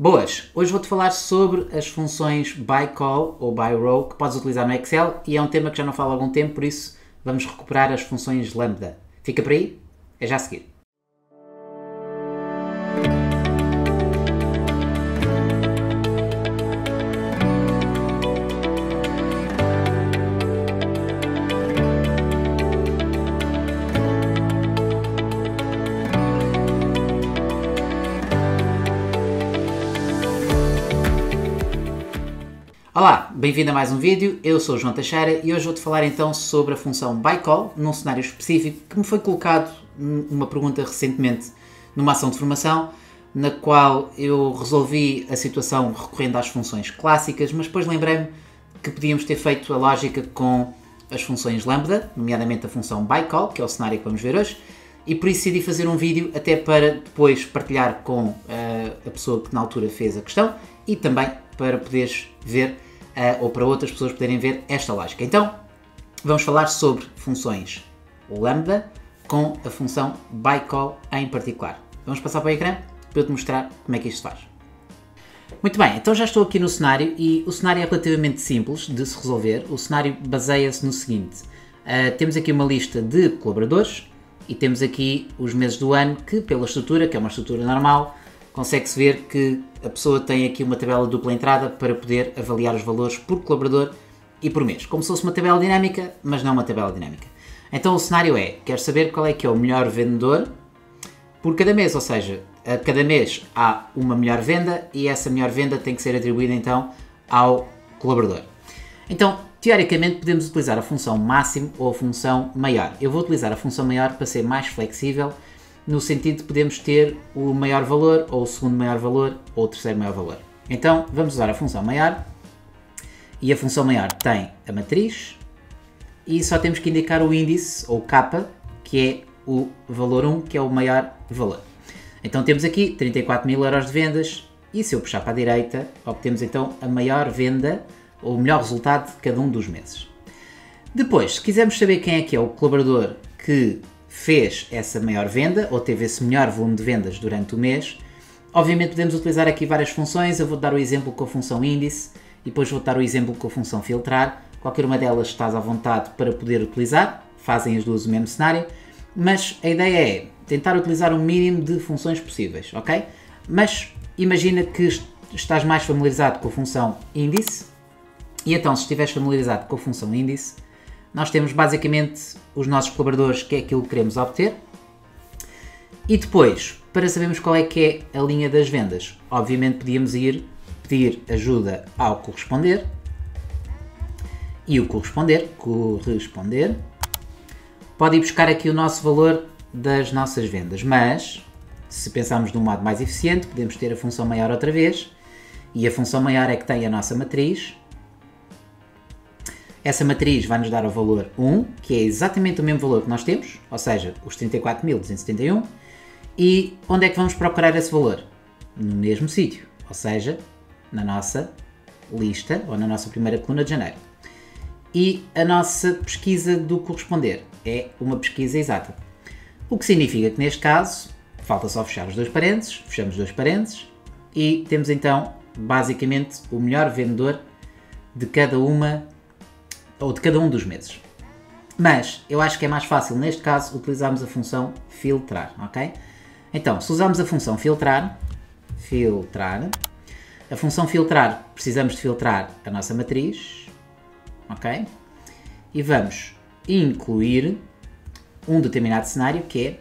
Boas! Hoje vou-te falar sobre as funções bycall ou byrow que podes utilizar no Excel e é um tema que já não falo há algum tempo, por isso vamos recuperar as funções lambda. Fica por aí? É já a seguir. Olá, bem-vindo a mais um vídeo, eu sou o João Teixeira e hoje vou-te falar então sobre a função bycall, num cenário específico que me foi colocado uma pergunta recentemente numa ação de formação, na qual eu resolvi a situação recorrendo às funções clássicas, mas depois lembrei-me que podíamos ter feito a lógica com as funções lambda, nomeadamente a função bycall, que é o cenário que vamos ver hoje, e por isso decidi fazer um vídeo até para depois partilhar com a pessoa que na altura fez a questão e também para poderes ver ou para outras pessoas poderem ver esta lógica. Então, vamos falar sobre funções lambda com a função bycall em particular. Vamos passar para o ecrã para eu te mostrar como é que isto se faz. Muito bem, então já estou aqui no cenário e o cenário é relativamente simples de se resolver. O cenário baseia-se no seguinte. Temos aqui uma lista de colaboradores e temos aqui os meses do ano que, pela estrutura, que é uma estrutura normal, consegue-se ver que a pessoa tem aqui uma tabela dupla entrada para poder avaliar os valores por colaborador e por mês. Como se fosse uma tabela dinâmica, mas não uma tabela dinâmica. Então o cenário é, quer saber qual é que é o melhor vendedor por cada mês, ou seja, a cada mês há uma melhor venda e essa melhor venda tem que ser atribuída então ao colaborador. Então, teoricamente podemos utilizar a função máximo ou a função maior. Eu vou utilizar a função maior para ser mais flexível, no sentido de podemos ter o maior valor, ou o segundo maior valor, ou o terceiro maior valor. Então, vamos usar a função maior, e a função maior tem a matriz, e só temos que indicar o índice, ou K, que é o valor 1, que é o maior valor. Então temos aqui 34.000 euros de vendas, e se eu puxar para a direita, obtemos então a maior venda, ou o melhor resultado de cada um dos meses. Depois, se quisermos saber quem é que é o colaborador que fez essa maior venda ou teve esse melhor volume de vendas durante o mês, obviamente podemos utilizar aqui várias funções. Eu vou dar o exemplo com a função índice e depois vou dar o exemplo com a função filtrar. Qualquer uma delas estás à vontade para poder utilizar, fazem as duas o mesmo cenário, mas a ideia é tentar utilizar o mínimo de funções possíveis, ok? Mas imagina que estás mais familiarizado com a função índice e então se estiveres familiarizado com a função índice, nós temos basicamente os nossos colaboradores, que é aquilo que queremos obter. E depois, para sabermos qual é que é a linha das vendas, obviamente podíamos ir pedir ajuda ao corresponder. E o corresponder pode ir buscar aqui o nosso valor das nossas vendas. Mas, se pensarmos de um modo mais eficiente, podemos ter a função maior outra vez. E a função maior é que tem a nossa matriz. Essa matriz vai nos dar o valor 1, que é exatamente o mesmo valor que nós temos, ou seja, os 34.271. E onde é que vamos procurar esse valor? No mesmo sítio, ou seja, na nossa lista, ou na nossa primeira coluna de janeiro. E a nossa pesquisa do corresponder é uma pesquisa exata. O que significa que neste caso, falta só fechar os dois parênteses, fechamos os dois parênteses, e temos então, basicamente, o melhor vendedor de cada um dos meses. Mas eu acho que é mais fácil, neste caso, utilizarmos a função filtrar, ok? Então, se usarmos a função filtrar, a função filtrar, precisamos de filtrar a nossa matriz, ok? E vamos incluir um determinado cenário, que é,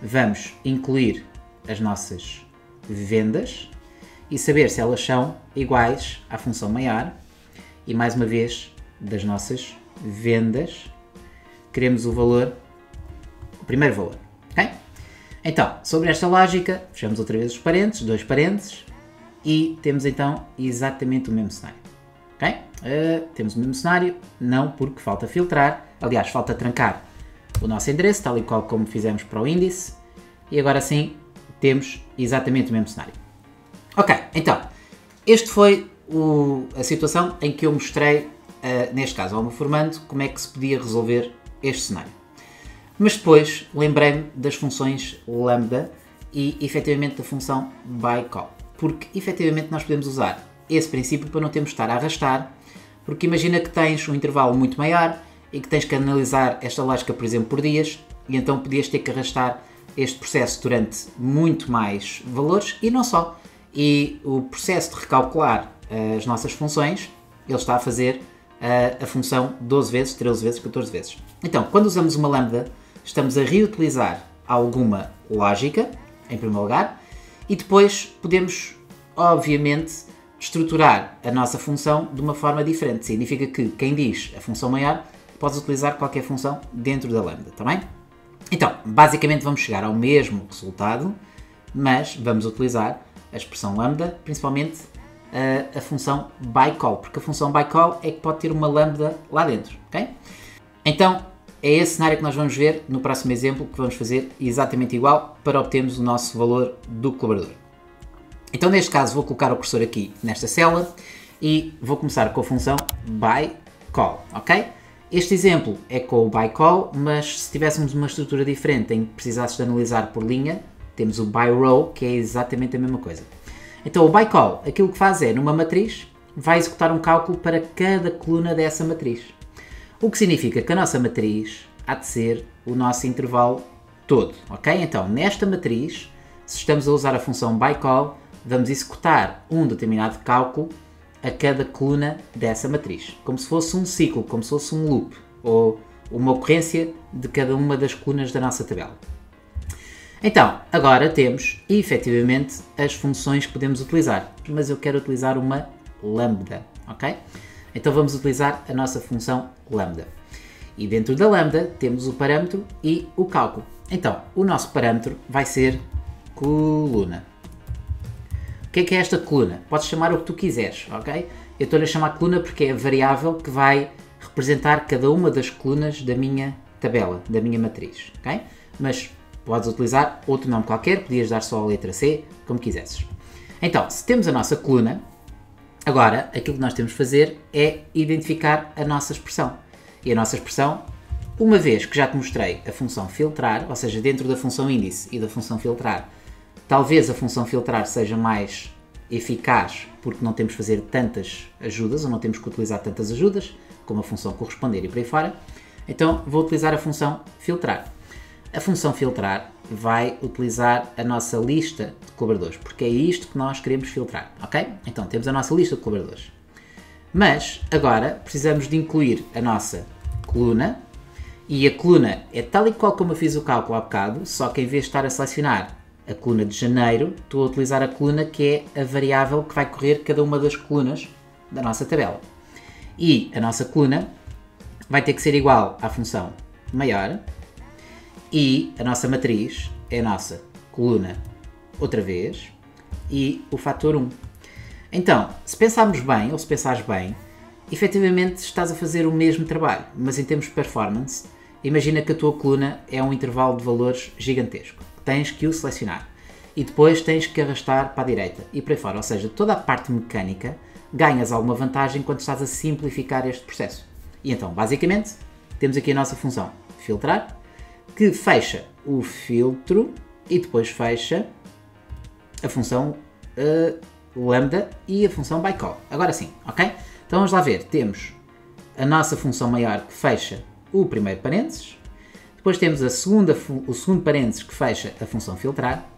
vamos incluir as nossas vendas e saber se elas são iguais à função maior e, mais uma vez, das nossas vendas, queremos o primeiro valor, ok? Então, sobre esta lógica, fechamos outra vez os parênteses, dois parênteses, e temos então exatamente o mesmo cenário, ok? Temos o mesmo cenário, não porque falta filtrar, aliás, falta trancar o nosso endereço, tal e qual como fizemos para o índice, e agora sim, temos exatamente o mesmo cenário. Ok, então, este foi a situação em que eu mostrei neste caso ao meu formando, como é que se podia resolver este cenário. Mas depois lembrei-me das funções lambda e efetivamente da função bycall. porque efetivamente nós podemos usar esse princípio para não termos de estar a arrastar, porque imagina que tens um intervalo muito maior e que tens que analisar esta lógica, por exemplo, por dias, e então podias ter que arrastar este processo durante muito mais valores e não só. E o processo de recalcular as nossas funções, ele está a fazer a função 12 vezes, 13 vezes, 14 vezes. Então, quando usamos uma lambda, estamos a reutilizar alguma lógica, em primeiro lugar, e depois podemos, obviamente, estruturar a nossa função de uma forma diferente. Significa que quem diz a função maior pode utilizar qualquer função dentro da lambda, está bem? Então, basicamente vamos chegar ao mesmo resultado, mas vamos utilizar a expressão lambda, principalmente a função bycall, porque a função bycall é que pode ter uma lambda lá dentro, ok? Então, é esse cenário que nós vamos ver no próximo exemplo, que vamos fazer exatamente igual para obtermos o nosso valor do colaborador. Então, neste caso, vou colocar o cursor aqui nesta célula e vou começar com a função bycall, ok? Este exemplo é com o bycall, mas se tivéssemos uma estrutura diferente em que precisasses de analisar por linha, temos o byrow, que é exatamente a mesma coisa. Então, o bycall, aquilo que faz é, numa matriz, vai executar um cálculo para cada coluna dessa matriz. O que significa que a nossa matriz há de ser o nosso intervalo todo, ok? Então, nesta matriz, se estamos a usar a função bycall, vamos executar um determinado cálculo a cada coluna dessa matriz, como se fosse um ciclo, como se fosse um loop, ou uma ocorrência de cada uma das colunas da nossa tabela. Então, agora temos, efetivamente, as funções que podemos utilizar, mas eu quero utilizar uma lambda, ok? Então vamos utilizar a nossa função lambda. E dentro da lambda temos o parâmetro e o cálculo. Então, o nosso parâmetro vai ser coluna. O que é esta coluna? Podes chamar o que tu quiseres, ok? Eu estou-lhe a chamar coluna porque é a variável que vai representar cada uma das colunas da minha tabela, da minha matriz, ok? Mas podes utilizar outro nome qualquer, podias dar só a letra C, como quisesses. Então, se temos a nossa coluna, agora aquilo que nós temos de fazer é identificar a nossa expressão. E a nossa expressão, uma vez que já te mostrei a função filtrar, ou seja, dentro da função índice e da função filtrar, talvez a função filtrar seja mais eficaz porque não temos de fazer tantas ajudas, ou não temos que utilizar tantas ajudas, como a função corresponder e por aí fora. Então vou utilizar a função filtrar. A função filtrar vai utilizar a nossa lista de colaboradores, porque é isto que nós queremos filtrar, ok? Então temos a nossa lista de colaboradores. Mas agora precisamos de incluir a nossa coluna, e a coluna é tal e qual como eu fiz o cálculo há bocado, só que em vez de estar a selecionar a coluna de janeiro, estou a utilizar a coluna que é a variável que vai correr cada uma das colunas da nossa tabela. E a nossa coluna vai ter que ser igual à função maior, e a nossa matriz é a nossa coluna outra vez e o fator 1. Então, se pensarmos bem, ou se pensares bem, efetivamente estás a fazer o mesmo trabalho, mas em termos de performance, imagina que a tua coluna é um intervalo de valores gigantesco. Tens que o selecionar e depois tens que arrastar para a direita e por aí fora. Ou seja, toda a parte mecânica ganhas alguma vantagem quando estás a simplificar este processo. E então, basicamente, temos aqui a nossa função filtrar, que fecha o filtro e depois fecha a função lambda e a função bycall. Agora sim, ok? Então vamos lá ver. Temos a nossa função maior que fecha o primeiro parênteses, depois temos o segundo parênteses que fecha a função filtrar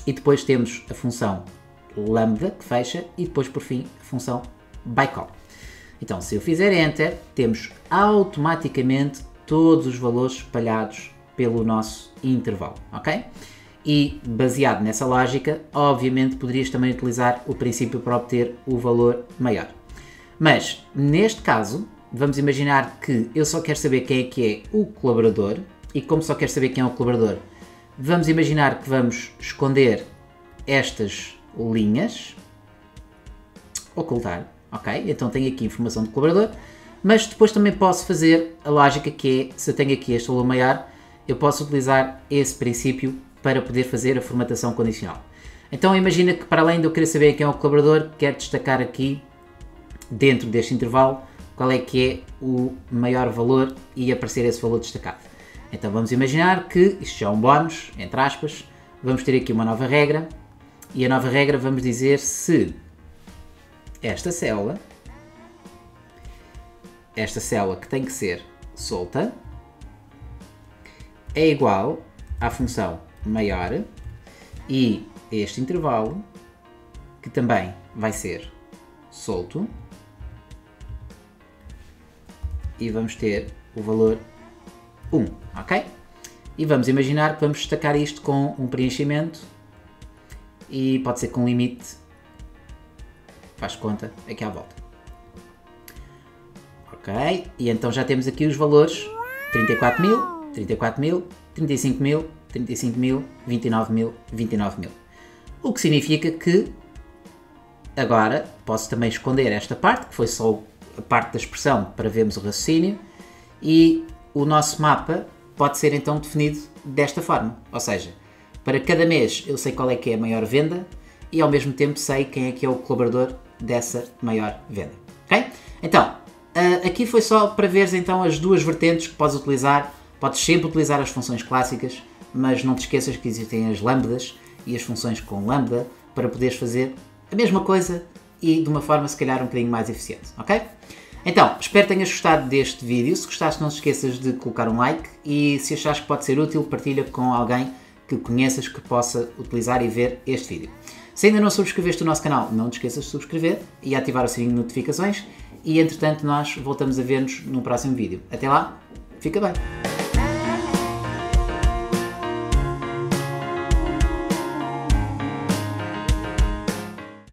e depois temos a função lambda que fecha e depois por fim a função bycall. Então se eu fizer enter, temos automaticamente todos os valores espalhados pelo nosso intervalo, ok? E baseado nessa lógica, obviamente poderias também utilizar o princípio para obter o valor maior. Mas neste caso, vamos imaginar que eu só quero saber quem é que é o colaborador, e como só quero saber quem é o colaborador, vamos imaginar que vamos esconder estas linhas, ocultar, ok? Então tenho aqui informação do colaborador, mas depois também posso fazer a lógica que é, se eu tenho aqui este valor maior, eu posso utilizar esse princípio para poder fazer a formatação condicional. Então imagina que para além de eu querer saber quem é o colaborador, quero destacar aqui, dentro deste intervalo, qual é que é o maior valor e aparecer esse valor destacado. Então vamos imaginar que isto já é um bónus, entre aspas, vamos ter aqui uma nova regra E a nova regra, vamos dizer se esta célula que tem que ser solta é igual à função maior e este intervalo, que também vai ser solto, e vamos ter o valor 1, ok? E vamos imaginar que vamos destacar isto com um preenchimento e pode ser com limite, faz conta, aqui à volta. Ok, e então já temos aqui os valores 34.000, 34.000, 35.000, 35.000, 29.000, 29.000. O que significa que agora posso também esconder esta parte, que foi só a parte da expressão para vermos o raciocínio, e o nosso mapa pode ser então definido desta forma, ou seja, para cada mês eu sei qual é que é a maior venda e ao mesmo tempo sei quem é que é o colaborador dessa maior venda, ok? Então, aqui foi só para veres então as duas vertentes que podes utilizar. Podes sempre utilizar as funções clássicas, mas não te esqueças que existem as lambdas e as funções com lambda para poderes fazer a mesma coisa e de uma forma se calhar um bocadinho mais eficiente, ok? Então, espero que tenhas gostado deste vídeo. Se gostaste, não te esqueças de colocar um like e se achares que pode ser útil, partilha com alguém que conheças que possa utilizar e ver este vídeo. Se ainda não subscreveste o nosso canal, não te esqueças de subscrever e ativar o sininho de notificações e, entretanto, nós voltamos a ver-nos no próximo vídeo. Até lá, fica bem!